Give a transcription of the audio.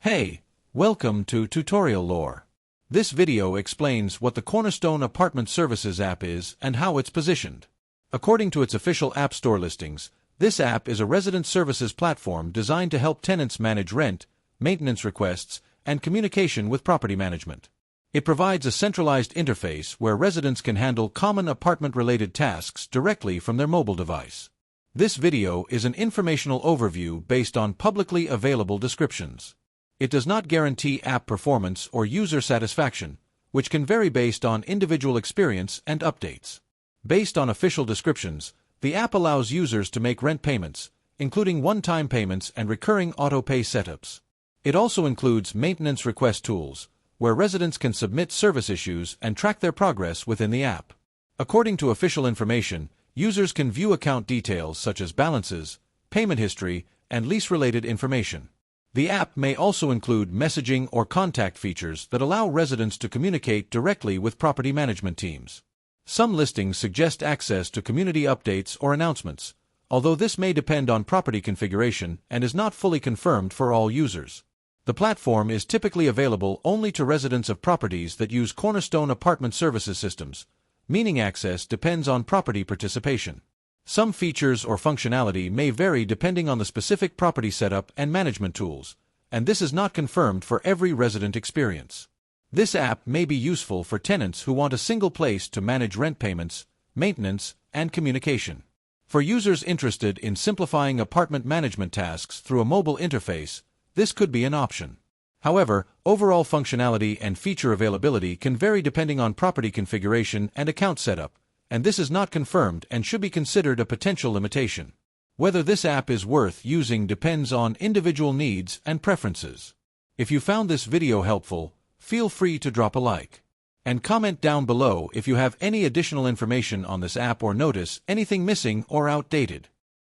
Hey, welcome to Tutorial Lore. This video explains what the Cornerstone Apartment Services app is and how it's positioned. According to its official App Store listings, this app is a resident services platform designed to help tenants manage rent, maintenance requests, and communication with property management. It provides a centralized interface where residents can handle common apartment-related tasks directly from their mobile device. This video is an informational overview based on publicly available descriptions. It does not guarantee app performance or user satisfaction, which can vary based on individual experience and updates. Based on official descriptions, the app allows users to make rent payments, including one-time payments and recurring auto-pay setups. It also includes maintenance request tools, where residents can submit service issues and track their progress within the app. According to official information, users can view account details such as balances, payment history, and lease-related information. The app may also include messaging or contact features that allow residents to communicate directly with property management teams. Some listings suggest access to community updates or announcements, although this may depend on property configuration and is not fully confirmed for all users. The platform is typically available only to residents of properties that use Cornerstone Apartment Services systems, meaning access depends on property participation. Some features or functionality may vary depending on the specific property setup and management tools, and this is not confirmed for every resident experience. This app may be useful for tenants who want a single place to manage rent payments, maintenance, and communication. For users interested in simplifying apartment management tasks through a mobile interface, this could be an option. However, overall functionality and feature availability can vary depending on property configuration and account setup, and this is not confirmed and should be considered a potential limitation. Whether this app is worth using depends on individual needs and preferences. If you found this video helpful, feel free to drop a like. And comment down below if you have any additional information on this app or notice anything missing or outdated.